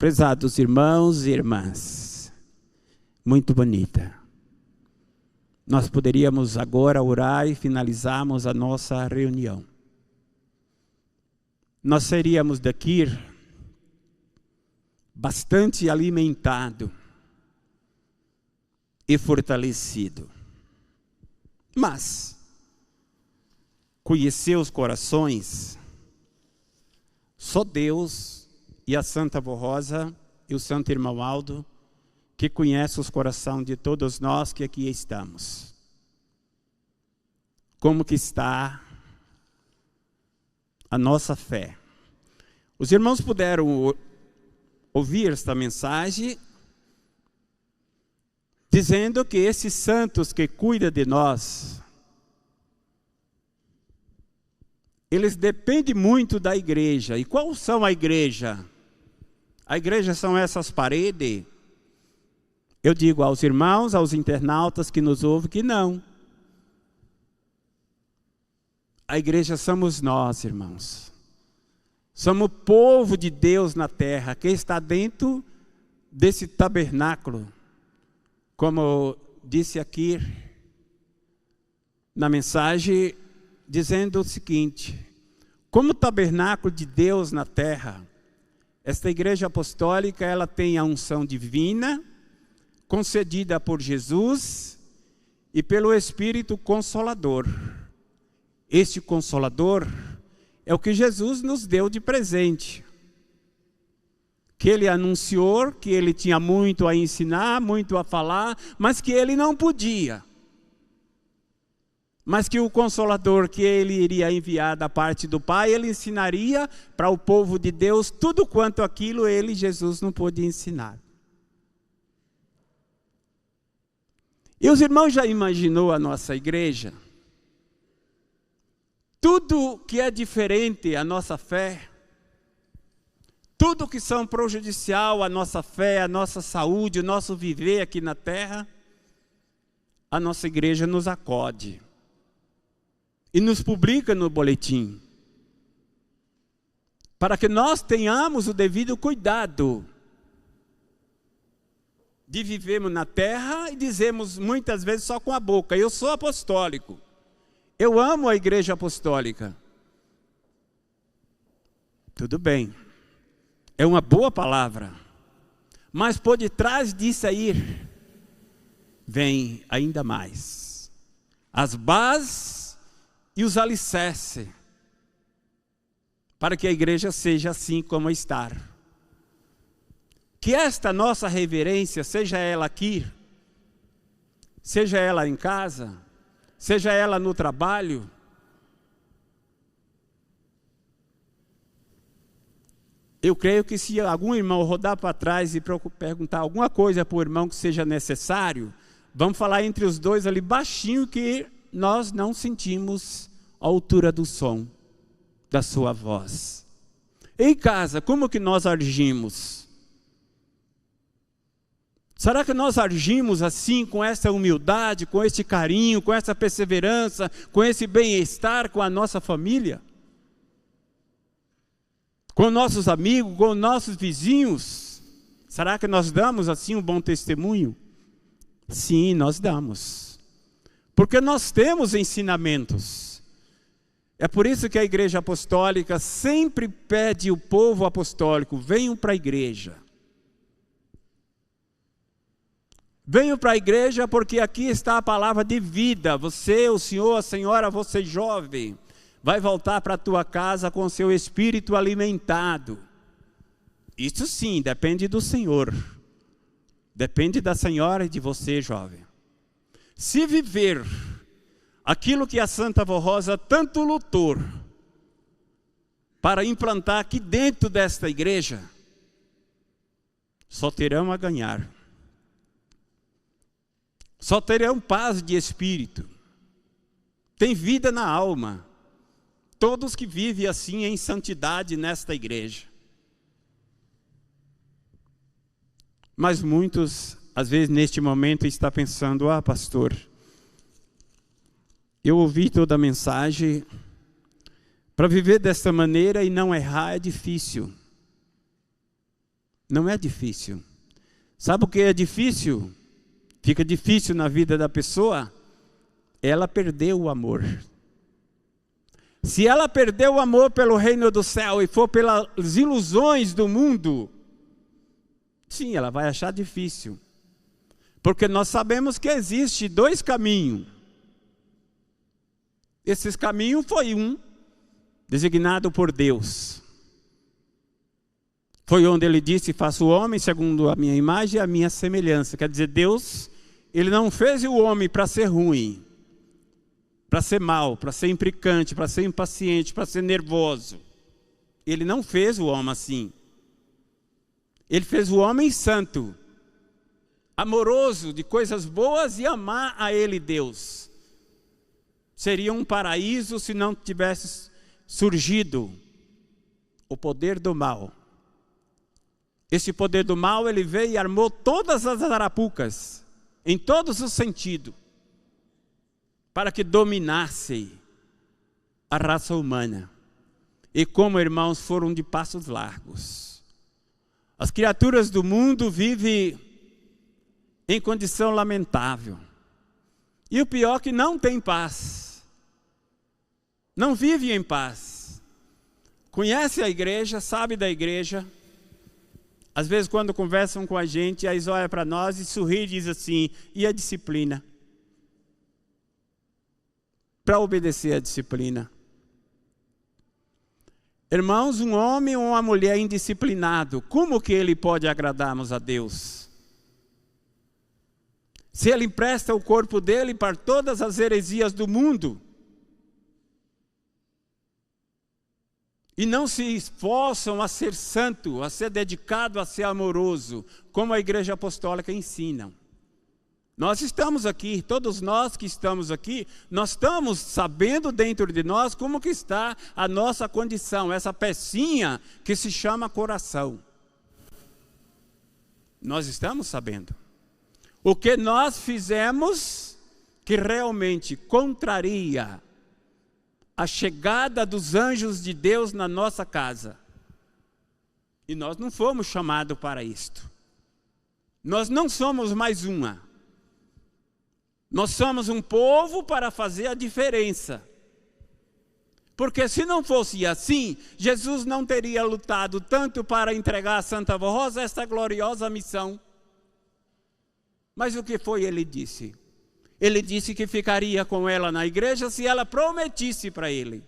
Prezados irmãos e irmãs, muito bonita. Nós poderíamos agora orar e finalizarmos a nossa reunião. Nós seríamos daqui bastante alimentado e fortalecido. Mas conhecer os corações, só Deus e a Santa Avó Rosa e o Santo Irmão Aldo, que conhece os corações de todos nós que aqui estamos. Como que está a nossa fé? Os irmãos puderam ouvir esta mensagem, dizendo que esses santos que cuidam de nós, eles dependem muito da igreja. E qual são a igreja? A igreja são essas paredes. Eu digo aos irmãos, aos internautas que nos ouvem, que não. A igreja somos nós, irmãos. Somos o povo de Deus na terra, que está dentro desse tabernáculo. Como disse aqui na mensagem, dizendo o seguinte: como tabernáculo de Deus na terra, esta igreja apostólica, ela tem a unção divina, concedida por Jesus e pelo Espírito Consolador. Este Consolador é o que Jesus nos deu de presente. Que ele anunciou que ele tinha muito a ensinar, muito a falar, mas que ele não podia. Mas que o Consolador que ele iria enviar da parte do Pai, ele ensinaria para o povo de Deus tudo quanto aquilo ele, Jesus, não pôde ensinar. E os irmãos já imaginou a nossa igreja? Tudo que é diferente à nossa fé, tudo que são prejudicial à nossa fé, à nossa saúde, o nosso viver aqui na terra, a nossa igreja nos acode e nos publica no boletim, para que nós tenhamos o devido cuidado de vivermos na terra e dizemos muitas vezes só com a boca: eu sou apostólico, eu amo a igreja apostólica. Tudo bem, é uma boa palavra, mas por detrás disso aí vem ainda mais as bases e os alicerces para que a igreja seja assim como está. Que esta nossa reverência, seja ela aqui, seja ela em casa, seja ela no trabalho, eu creio que se algum irmão rodar para trás e perguntar alguma coisa para o irmão que seja necessário, vamos falar entre os dois ali baixinho, que nós não sentimos a altura do som da sua voz. Em casa, como que nós agimos? Será que nós agimos assim, com essa humildade, com esse carinho, com essa perseverança, com esse bem-estar com a nossa família? Com nossos amigos, com nossos vizinhos? Será que nós damos assim um bom testemunho? Sim, nós damos. Porque nós temos ensinamentos. É por isso que a igreja apostólica sempre pede o povo apostólico: venham para a igreja. Venham para a igreja, porque aqui está a palavra de vida. Você, o senhor, a senhora, você jovem, vai voltar para a tua casa com o seu espírito alimentado. Isso sim, depende do Senhor. Depende da senhora e de você, jovem. Se viver aquilo que a Santa Avó Rosa tanto lutou para implantar aqui dentro desta igreja, só terão a ganhar. Só terão paz de espírito. Tem vida na alma. Todos que vivem assim em santidade nesta igreja. Mas muitos, às vezes neste momento, estão pensando: ah, pastor, eu ouvi toda a mensagem, para viver desta maneira e não errar é difícil. Não é difícil. Sabe o que é difícil? Fica difícil na vida da pessoa. Ela perdeu o amor. Se ela perdeu o amor pelo reino do céu e for pelas ilusões do mundo, sim, ela vai achar difícil. Porque nós sabemos que existe 2 caminhos. Esses caminhos foi um designado por Deus. Foi onde ele disse: faço o homem segundo a minha imagem e a minha semelhança. Quer dizer, Deus, ele não fez o homem para ser ruim, para ser mau, para ser implicante, para ser impaciente, para ser nervoso. Ele não fez o homem assim. Ele fez o homem santo, amoroso de coisas boas e amar a ele, Deus. Seria um paraíso se não tivesse surgido o poder do mal. Esse poder do mal, ele veio e armou todas as arapucas, em todos os sentidos, para que dominasse a raça humana. E como, irmãos, foram de passos largos. As criaturas do mundo vivem em condição lamentável. E o pior é que não tem paz. Não vive em paz. Conhece a igreja, sabe da igreja. Às vezes quando conversam com a gente, eles olham para nós e sorriem e dizem assim: e a disciplina? Para obedecer a disciplina. Irmãos, um homem ou uma mulher indisciplinado, como que ele pode agradarmos a Deus? Se ele empresta o corpo dele para todas as heresias do mundo, e não se esforçam a ser santo, a ser dedicado, a ser amoroso, como a igreja apostólica ensina. Nós estamos aqui, todos nós que estamos aqui, nós estamos sabendo dentro de nós como que está a nossa condição, essa pecinha que se chama coração. Nós estamos sabendo. O que nós fizemos que realmente contraria a chegada dos anjos de Deus na nossa casa. E nós não fomos chamados para isto. Nós não somos mais uma. Nós somos um povo para fazer a diferença. Porque se não fosse assim, Jesus não teria lutado tanto para entregar a Santa Rosa esta gloriosa missão. Mas o que foi ele disse? Ele disse que ficaria com ela na igreja se ela prometisse para ele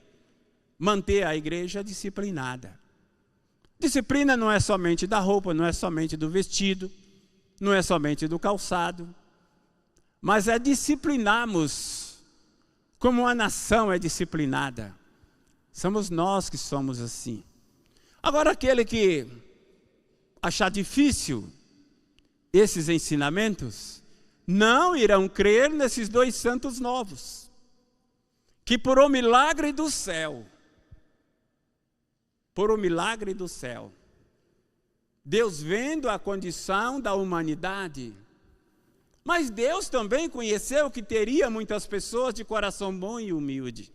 manter a igreja disciplinada. Disciplina não é somente da roupa, não é somente do vestido, não é somente do calçado, mas é disciplinarmos como a nação é disciplinada. Somos nós que somos assim. Agora, aquele que achar difícil esses ensinamentos, não irão crer nesses 2 santos novos, que por um milagre do céu, Deus vendo a condição da humanidade, mas Deus também conheceu que teria muitas pessoas de coração bom e humilde.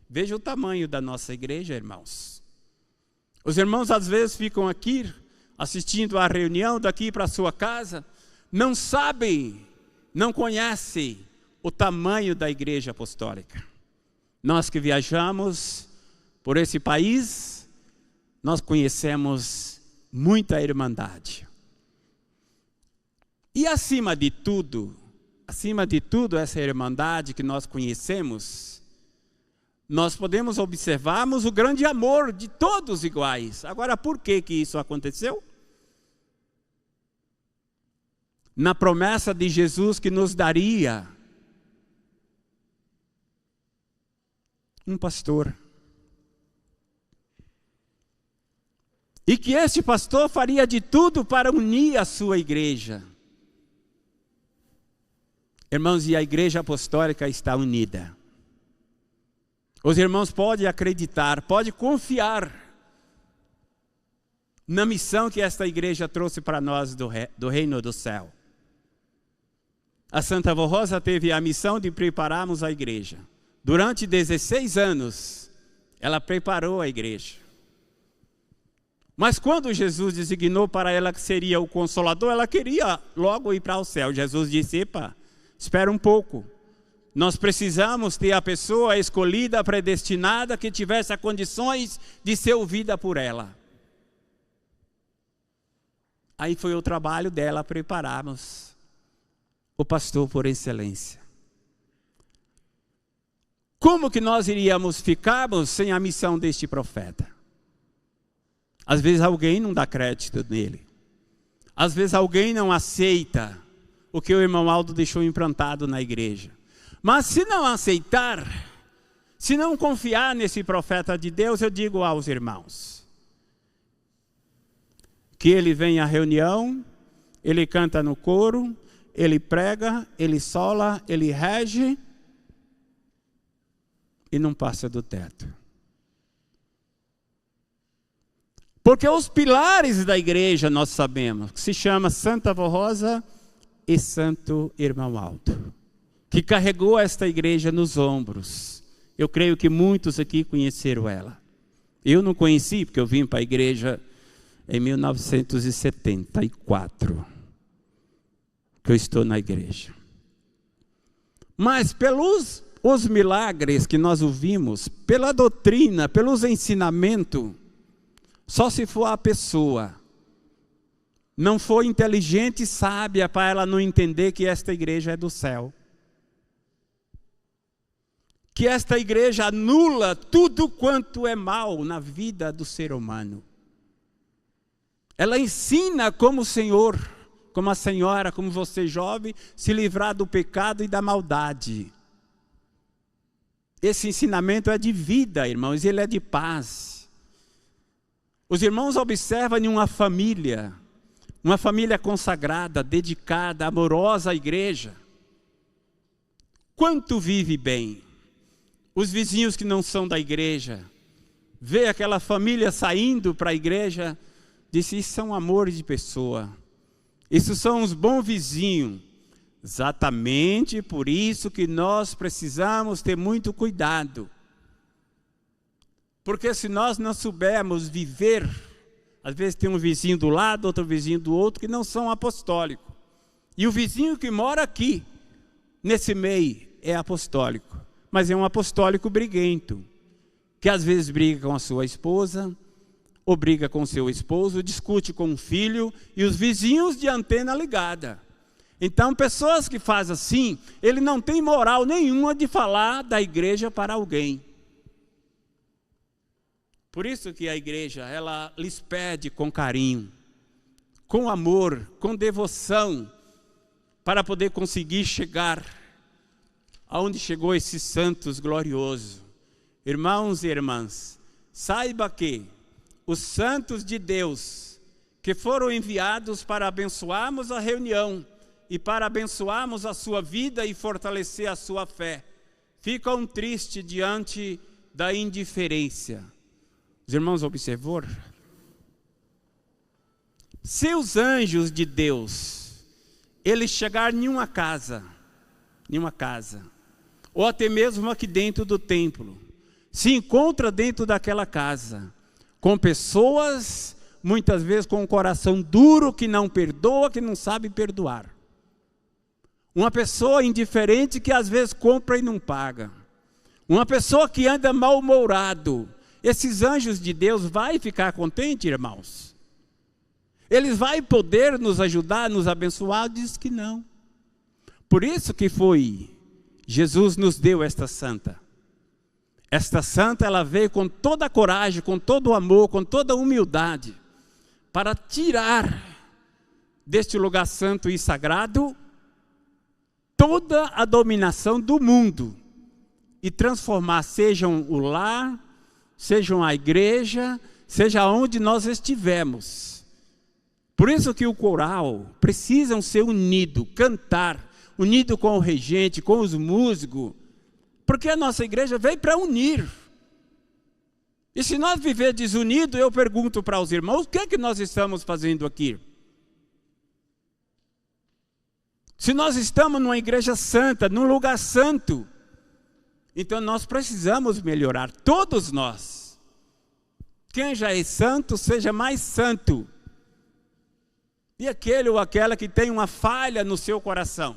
Veja o tamanho da nossa igreja, irmãos. Os irmãos às vezes ficam aqui, assistindo à reunião daqui para a sua casa, não sabem, não conhecem o tamanho da igreja apostólica. Nós que viajamos por esse país, nós conhecemos muita irmandade. E acima de tudo essa irmandade que nós conhecemos, nós podemos observarmos o grande amor de todos iguais. Agora, por que isso aconteceu? Na promessa de Jesus que nos daria um pastor. E que este pastor faria de tudo para unir a sua igreja. Irmãos, e a igreja apostólica está unida. Os irmãos podem acreditar, podem confiar na missão que esta igreja trouxe para nós do reino do céu. A Santa Rosa teve a missão de prepararmos a igreja. Durante 16 anos, ela preparou a igreja. Mas quando Jesus designou para ela que seria o Consolador, ela queria logo ir para o céu. Jesus disse: epa, espera um pouco. Nós precisamos ter a pessoa escolhida, predestinada, que tivesse as condições de ser ouvida por ela. Aí foi o trabalho dela prepararmos o pastor por excelência. Como que nós iríamos ficarmos sem a missão deste profeta? Às vezes alguém não dá crédito nele. Às vezes alguém não aceita o que o irmão Aldo deixou implantado na igreja. Mas se não aceitar, se não confiar nesse profeta de Deus, eu digo aos irmãos, que ele vem à reunião, ele canta no coro, ele prega, ele sola, ele rege e não passa do teto. Porque os pilares da igreja nós sabemos, que se chama Santa Avó Rosa e Santo Irmão Aldo, que carregou esta igreja nos ombros. Eu creio que muitos aqui conheceram ela. Eu não conheci, porque eu vim para a igreja em 1974, que eu estou na igreja. Mas pelos os milagres que nós ouvimos, pela doutrina, pelos ensinamentos, só se for a pessoa não for inteligente e sábia para ela não entender que esta igreja é do céu. Que esta igreja anula tudo quanto é mal na vida do ser humano. Ela ensina como o Senhor, como a senhora, como você jovem, se livrar do pecado e da maldade. Esse ensinamento é de vida, irmãos, ele é de paz. Os irmãos observam em uma família consagrada, dedicada, amorosa à igreja. Quanto vive bem. Os vizinhos que não são da igreja, vê aquela família saindo para a igreja, diz: isso são amores de pessoa, isso são os bons vizinhos. Exatamente por isso que nós precisamos ter muito cuidado. Porque se nós não soubermos viver, às vezes tem um vizinho do lado, outro vizinho do outro, que não são apostólicos. E o vizinho que mora aqui, nesse meio, é apostólico. Mas é um apostólico briguento, que às vezes briga com a sua esposa, ou briga com o seu esposo, discute com o filho, e os vizinhos de antena ligada. Então, pessoas que fazem assim, ele não tem moral nenhuma de falar da igreja para alguém. Por isso que a igreja, ela lhes pede com carinho, com amor, com devoção, para poder conseguir chegar aonde chegou esses santos gloriosos. Irmãos e irmãs, saiba que os santos de Deus, que foram enviados para abençoarmos a reunião, e para abençoarmos a sua vida e fortalecer a sua fé, ficam tristes diante da indiferença. Os irmãos observaram? Se os anjos de Deus, eles chegarem em uma casa, ou até mesmo aqui dentro do templo, se encontra dentro daquela casa, com pessoas, muitas vezes com um coração duro, que não perdoa, que não sabe perdoar. Uma pessoa indiferente que às vezes compra e não paga. Uma pessoa que anda mal-humorado. Esses anjos de Deus vai ficar contente, irmãos? Eles vão poder nos ajudar, nos abençoar? Diz que não. Por isso que Jesus nos deu esta santa. Esta santa, ela veio com toda a coragem, com todo o amor, com toda a humildade, para tirar deste lugar santo e sagrado toda a dominação do mundo e transformar, sejam o lar, sejam a igreja, seja onde nós estivermos. Por isso que o coral precisam ser unido, cantar, unido com o regente, com os músicos, porque a nossa igreja veio para unir. E se nós viver desunido, eu pergunto para os irmãos, o que é que nós estamos fazendo aqui? Se nós estamos numa igreja santa, num lugar santo, então nós precisamos melhorar, todos nós. Quem já é santo, seja mais santo. E aquele ou aquela que tem uma falha no seu coração,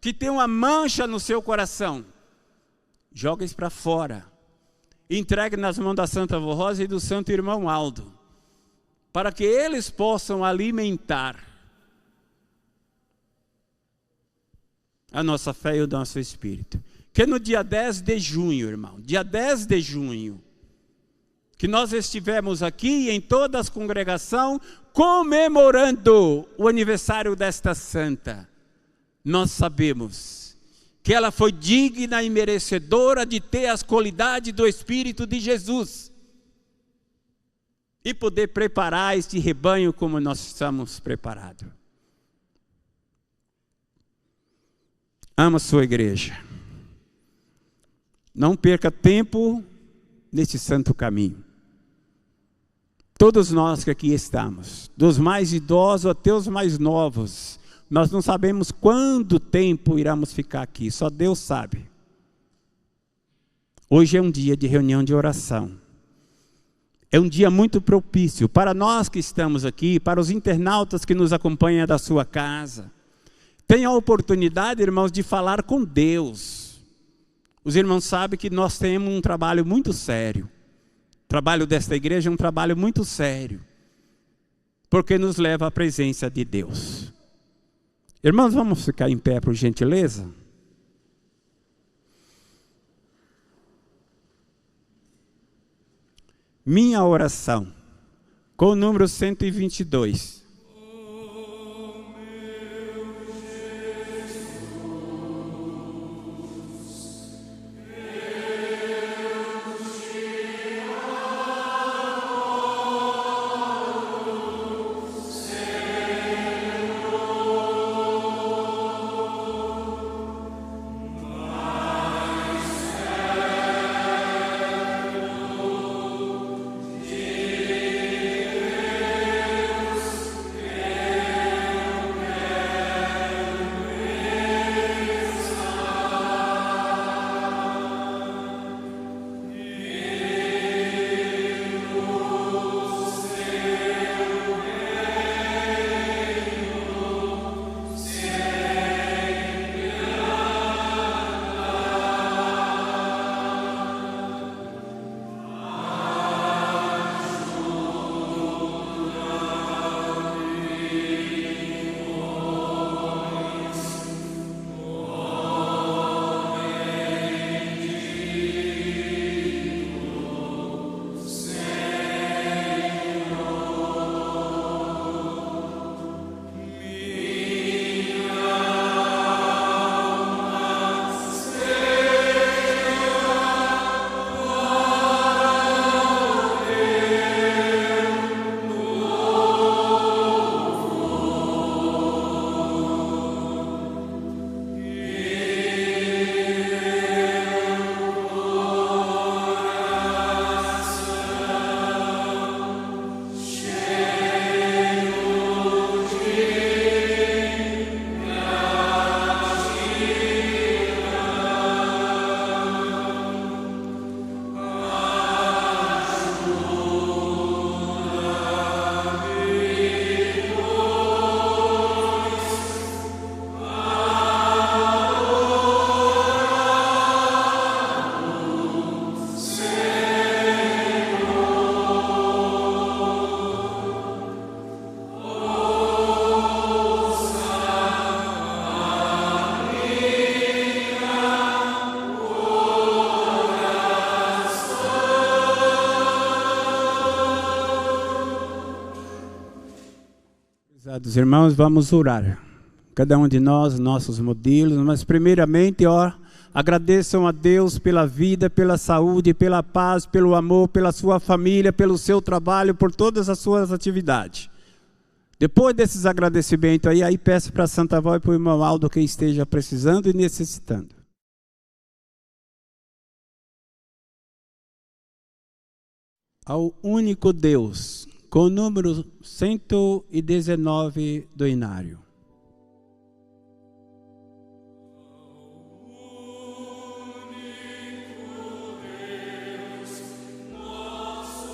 que tem uma mancha no seu coração, joga isso para fora. Entregue nas mãos da Santa Avó Rosa e do Santo Irmão Aldo, para que eles possam alimentar a nossa fé e o nosso espírito. Que no dia 10 de junho, irmão, dia 10 de junho, que nós estivemos aqui em toda a congregação comemorando o aniversário desta santa, nós sabemos que ela foi digna e merecedora de ter as qualidades do Espírito de Jesus e poder preparar este rebanho como nós estamos preparados. Ama a sua igreja. Não perca tempo nesse santo caminho. Todos nós que aqui estamos, dos mais idosos até os mais novos, nós não sabemos quanto tempo iremos ficar aqui, só Deus sabe. Hoje é um dia de reunião de oração. É um dia muito propício para nós que estamos aqui, para os internautas que nos acompanham da sua casa. Tenha a oportunidade, irmãos, de falar com Deus. Os irmãos sabem que nós temos um trabalho muito sério. O trabalho desta igreja é um trabalho muito sério, porque nos leva à presença de Deus. Irmãos, vamos ficar em pé, por gentileza? Minha oração, com o número 122. Prezados irmãos, vamos orar. Cada um de nós, nossos modelos, mas primeiramente, agradeçam a Deus pela vida, pela saúde, pela paz, pelo amor, pela sua família, pelo seu trabalho, por todas as suas atividades. Depois desses agradecimentos aí peço para a Santa Avó e para o irmão Aldo que esteja precisando e necessitando. Ao único Deus, com o número 119 do Inário. Nosso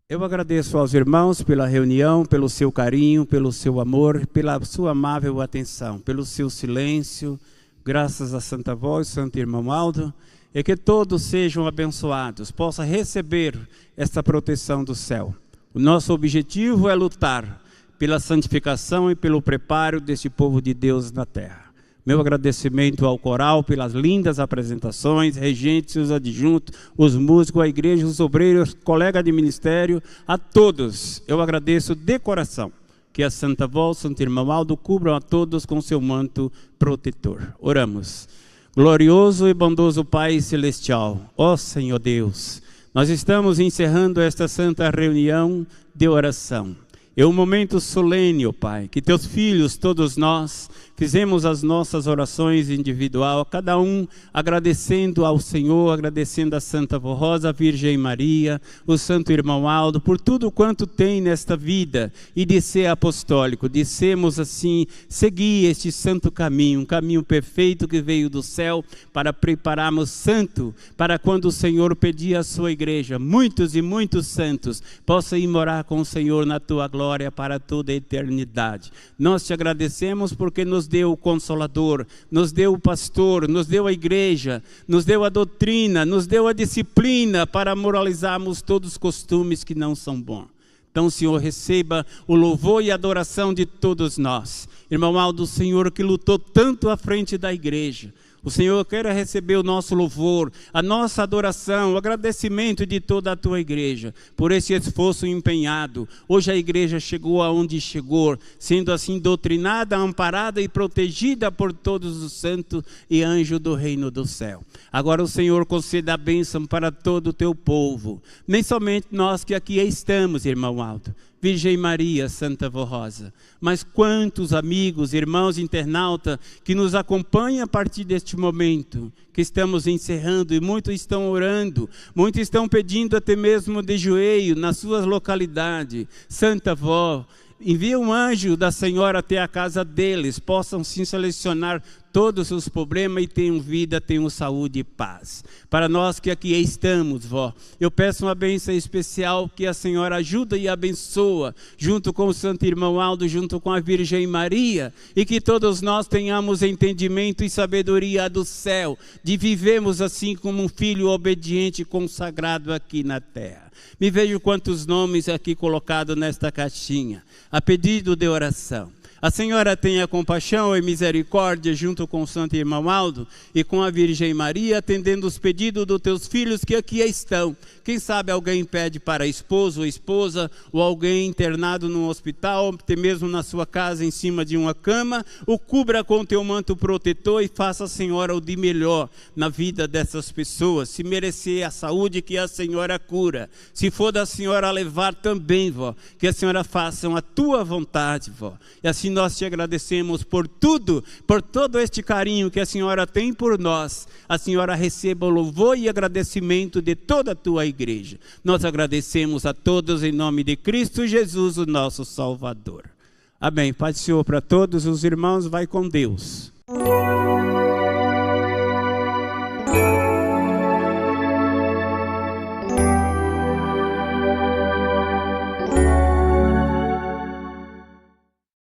Eu agradeço aos irmãos pela reunião, pelo seu carinho, pelo seu amor, pela sua amável atenção, pelo seu silêncio, graças a Santa Voz, Santo Irmão Aldo, e que todos sejam abençoados, possam receber esta proteção do céu. O nosso objetivo é lutar pela santificação e pelo preparo deste povo de Deus na terra. Meu agradecimento ao coral pelas lindas apresentações, regentes, os adjuntos, os músicos, a igreja, os obreiros, colegas de ministério, a todos. Eu agradeço de coração. Que a Santa Voz, Santo Irmão Aldo, cubram a todos com seu manto protetor. Oramos. Glorioso e bondoso Pai Celestial, ó Senhor Deus, nós estamos encerrando esta santa reunião de oração. É um momento solene, ó Pai, que teus filhos, todos nós, fizemos as nossas orações individual, cada um agradecendo ao Senhor, agradecendo a Santa Vó Rosa, a Virgem Maria, o Santo Irmão Aldo, por tudo quanto tem nesta vida e de ser apostólico. Dissemos assim, seguir este santo caminho, um caminho perfeito que veio do céu para prepararmos santo, para quando o Senhor pedir à sua igreja, muitos e muitos santos, possam ir morar com o Senhor na tua glória para toda a eternidade. Nós te agradecemos porque nos deu o Consolador, nos deu o pastor, nos deu a igreja, nos deu a doutrina, nos deu a disciplina para moralizarmos todos os costumes que não são bons. Então, Senhor, receba o louvor e a adoração de todos nós. Irmão Aldo, o Senhor que lutou tanto à frente da igreja, o Senhor quer receber o nosso louvor, a nossa adoração, o agradecimento de toda a tua igreja, por esse esforço empenhado. Hoje a igreja chegou aonde chegou, sendo assim doutrinada, amparada e protegida por todos os santos e anjos do reino do céu. Agora o Senhor conceda a bênção para todo o teu povo, nem somente nós que aqui estamos, irmão Aldo, Virgem Maria, Santa Vó Rosa, mas quantos amigos, irmãos internautas que nos acompanham a partir deste momento, que estamos encerrando, e muitos estão orando, muitos estão pedindo até mesmo de joelho nas suas localidades. Santa Vó, envia um anjo da Senhora até a casa deles, possam sim selecionar todos os problemas e tenham vida, tenham saúde e paz. Para nós que aqui estamos, vó, eu peço uma bênção especial, que a Senhora ajuda e abençoa, junto com o Santo Irmão Aldo, junto com a Virgem Maria, e que todos nós tenhamos entendimento e sabedoria do céu, de vivermos assim como um filho obediente e consagrado aqui na terra. Me vejo quantos nomes aqui colocados nesta caixinha, a pedido de oração. A Senhora tenha compaixão e misericórdia junto com o Santo Irmão Aldo e com a Virgem Maria, atendendo os pedidos dos teus filhos que aqui estão. Quem sabe alguém pede para esposo ou esposa, ou alguém internado num hospital, ou até mesmo na sua casa, em cima de uma cama, o cubra com o teu manto protetor e faça a Senhora o de melhor na vida dessas pessoas. Se merecer a saúde, que a Senhora cura. Se for da Senhora levar também, vó, que a Senhora faça a tua vontade, vó. E assim nós te agradecemos por tudo, por todo este carinho que a Senhora tem por nós. A Senhora receba o louvor e agradecimento de toda a tua igreja. Nós agradecemos a todos em nome de Cristo Jesus, o nosso Salvador. Amém. Paz do Senhor para todos os irmãos. Vai com Deus.